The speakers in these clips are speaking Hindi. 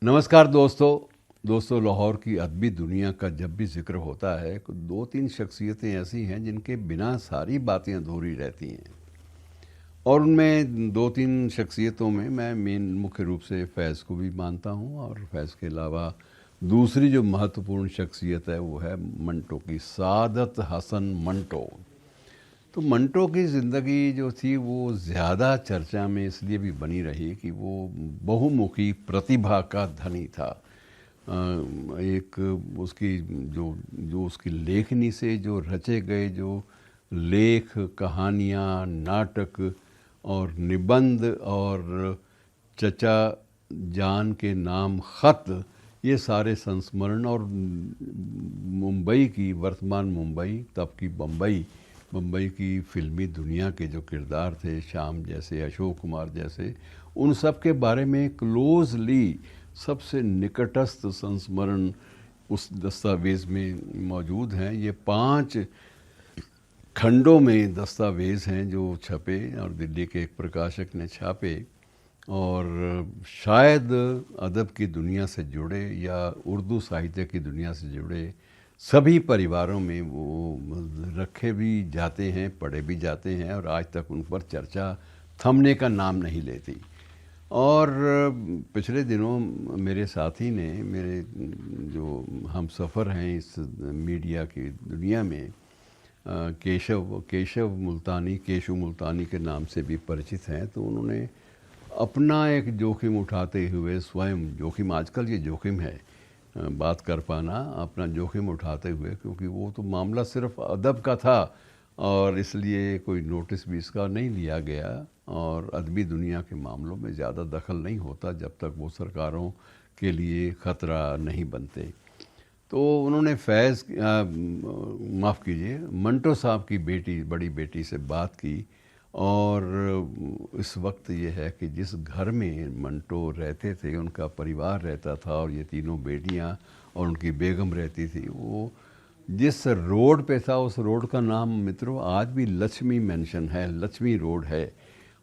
नमस्कार दोस्तों लाहौर की अदबी दुनिया का जब भी जिक्र होता है तो दो तीन शख्सियतें ऐसी हैं जिनके बिना सारी बातें अधूरी रहती हैं। और उनमें दो तीन शख्सियतों में मैं मुख्य रूप से फैज़ को भी मानता हूँ, और फैज़ के अलावा दूसरी जो महत्वपूर्ण शख्सियत है वो है मंटो की, सादत हसन मंटो। तो मंटो की ज़िंदगी जो थी वो ज़्यादा चर्चा में इसलिए भी बनी रही कि वो बहुमुखी प्रतिभा का धनी था। एक उसकी जो जो उसकी लेखनी से जो रचे गए जो लेख, कहानियाँ, नाटक और निबंध और चचा जान के नाम ख़त, ये सारे संस्मरण, और मुंबई की, वर्तमान मुंबई तब की बम्बई, मुंबई की फिल्मी दुनिया के जो किरदार थे, श्याम जैसे, अशोक कुमार जैसे, उन सब के बारे में क्लोजली सबसे निकटस्थ संस्मरण उस दस्तावेज़ में मौजूद हैं। ये 5 खंडों में दस्तावेज़ हैं जो छपे और दिल्ली के एक प्रकाशक ने छापे, और शायद अदब की दुनिया से जुड़े या उर्दू साहित्य की दुनिया से जुड़े सभी परिवारों में वो रखे भी जाते हैं, पढ़े भी जाते हैं, और आज तक उन पर चर्चा थमने का नाम नहीं लेती। और पिछले दिनों मेरे साथी ने, मेरे जो हम सफ़र हैं इस मीडिया की दुनिया में, केशव मुल्तानी के नाम से भी परिचित हैं, तो उन्होंने अपना एक जोखिम उठाते हुए, स्वयं जोखिम, आजकल ये जोखिम है बात कर पाना, अपना जोखिम उठाते हुए, क्योंकि वो तो मामला सिर्फ अदब का था और इसलिए कोई नोटिस भी इसका नहीं लिया गया, और अदबी दुनिया के मामलों में ज़्यादा दखल नहीं होता जब तक वो सरकारों के लिए ख़तरा नहीं बनते। तो उन्होंने फैज़, माफ़ कीजिए, मंटो साहब की बेटी, बड़ी बेटी से बात की, और इस वक्त ये है कि जिस घर में मंटो रहते थे, उनका परिवार रहता था, और ये तीनों बेटियां और उनकी बेगम रहती थी, वो जिस रोड पे था उस रोड का नाम मित्रों आज भी लक्ष्मी मेंशन है, लक्ष्मी रोड है।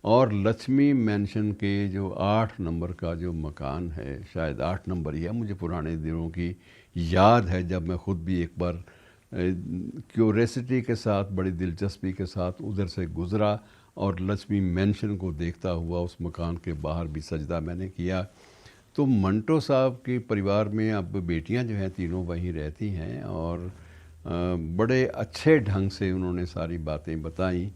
और लक्ष्मी मेंशन के जो 8 नंबर का जो मकान है, शायद 8 नंबर ही है, मुझे पुराने दिनों की याद है जब मैं ख़ुद भी एक बार क्यूरियोसिटी के साथ, बड़ी दिलचस्पी के साथ उधर से गुज़रा, और लक्ष्मी मेंशन को देखता हुआ उस मकान के बाहर भी सजदा मैंने किया। तो मंटो साहब के परिवार में अब बेटियां जो हैं तीनों वहीं रहती हैं, और बड़े अच्छे ढंग से उन्होंने सारी बातें बताई,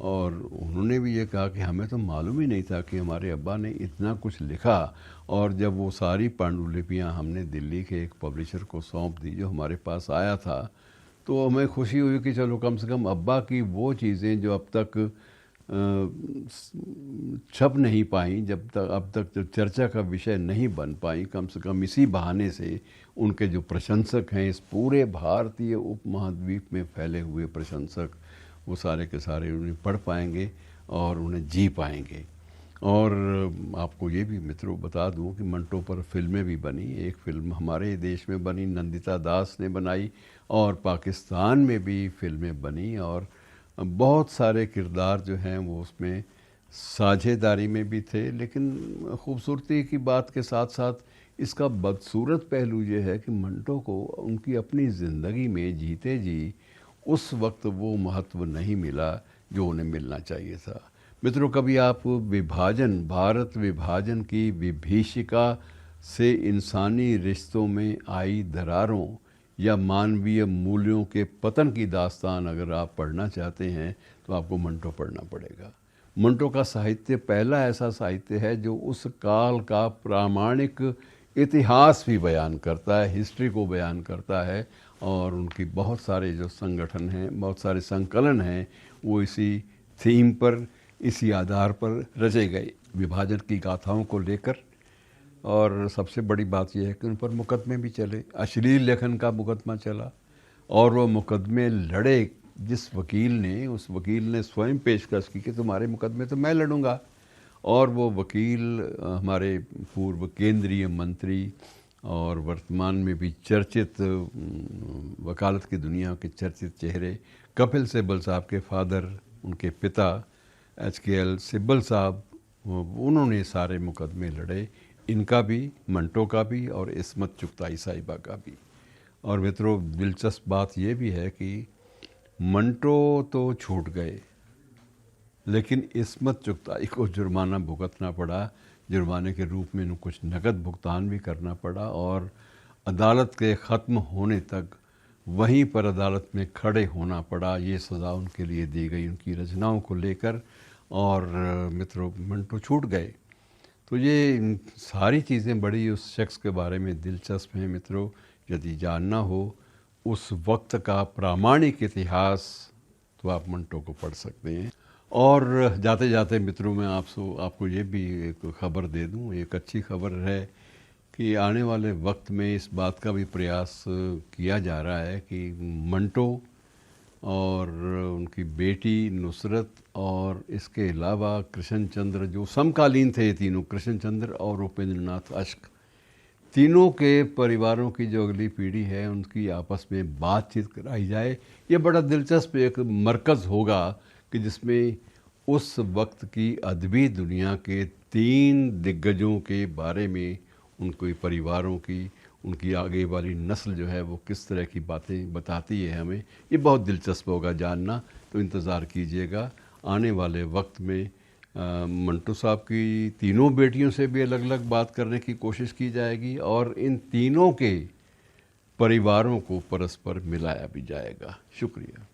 और उन्होंने भी ये कहा कि हमें तो मालूम ही नहीं था कि हमारे अब्बा ने इतना कुछ लिखा। और जब वो सारी पांडुलिपियाँ हमने दिल्ली के एक पब्लिशर को सौंप दी जो हमारे पास आया था, तो हमें खुशी हुई कि चलो कम से कम अब्बा की वो चीज़ें जो अब तक छप नहीं पाई, जब तक अब तक जो चर्चा का विषय नहीं बन पाई, कम से कम इसी बहाने से उनके जो प्रशंसक हैं, इस पूरे भारतीय उपमहाद्वीप में फैले हुए प्रशंसक, वो सारे के सारे उन्हें पढ़ पाएंगे और उन्हें जी पाएंगे। और आपको ये भी मित्रों बता दूं कि मंटो पर फिल्में भी बनी। एक फिल्म हमारे देश में बनी, नंदिता दास ने बनाई, और पाकिस्तान में भी फिल्में बनी, और बहुत सारे किरदार जो हैं वो उसमें साझेदारी में भी थे। लेकिन खूबसूरती की बात के साथ साथ इसका बदसूरत पहलू ये है कि मंटो को उनकी अपनी ज़िंदगी में जीते जी उस वक्त वो महत्व नहीं मिला जो उन्हें मिलना चाहिए था। मित्रों, कभी आप विभाजन, भारत विभाजन की विभीषिका से इंसानी रिश्तों में आई दरारों या मानवीय मूल्यों के पतन की दास्तान अगर आप पढ़ना चाहते हैं तो आपको मंटो पढ़ना पड़ेगा। मंटो का साहित्य पहला ऐसा साहित्य है जो उस काल का प्रामाणिक इतिहास भी बयान करता है, हिस्ट्री को बयान करता है, और उनकी बहुत सारे जो संगठन हैं, बहुत सारे संकलन हैं, वो इसी थीम पर, इसी आधार पर रचे गए, विभाजन की गाथाओं को लेकर। और सबसे बड़ी बात यह है कि उन पर मुकदमे भी चले, अश्लील लेखन का मुकदमा चला, और वो मुकदमे लड़े जिस वकील ने, उस वकील ने स्वयं पेशकश की कि तुम्हारे मुकदमे तो मैं लड़ूंगा। और वो वकील हमारे पूर्व केंद्रीय मंत्री और वर्तमान में भी चर्चित, वकालत की दुनिया के चर्चित चेहरे कपिल सिब्बल साहब के फादर, उनके पिता HKL सिब्बल साहब, उन्होंने सारे मुकदमे लड़े इनका भी, मंटो का भी और इस्मत चुगताई साहिबा का भी। और मित्रों, दिलचस्प बात यह भी है कि मंटो तो छूट गए, लेकिन इस्मत चुगताई को जुर्माना भुगतना पड़ा। जुर्माने के रूप में इन्हें कुछ नकद भुगतान भी करना पड़ा और अदालत के ख़त्म होने तक वहीं पर अदालत में खड़े होना पड़ा। ये सज़ा उनके लिए दी गई उनकी रचनाओं को लेकर। और मित्रों, मंटो छूट गए। तो ये सारी चीज़ें बड़ी उस शख्स के बारे में दिलचस्प हैं मित्रों। यदि जानना हो उस वक्त का प्रामाणिक इतिहास तो आप मंटो को पढ़ सकते हैं। और जाते जाते मित्रों, मैं आपको ये भी एक खबर दे दूं। एक अच्छी खबर है कि आने वाले वक्त में इस बात का भी प्रयास किया जा रहा है कि मंटो और उनकी बेटी नुसरत और इसके अलावा कृष्ण चंद्र, जो समकालीन थे तीनों, कृष्ण चंद्र और उपेंद्र नाथ अश्क, तीनों के परिवारों की जो अगली पीढ़ी है उनकी आपस में बातचीत कराई जाए। ये बड़ा दिलचस्प एक मरकज़ होगा कि जिसमें उस वक्त की अदबी दुनिया के 3 दिग्गजों के बारे में, उनके परिवारों की, उनकी आगे वाली नस्ल जो है वो किस तरह की बातें बताती है हमें, ये बहुत दिलचस्प होगा जानना। तो इंतज़ार कीजिएगा। आने वाले वक्त में मंटो साहब की तीनों बेटियों से भी अलग अलग बात करने की कोशिश की जाएगी और इन तीनों के परिवारों को परस्पर मिलाया भी जाएगा। शुक्रिया।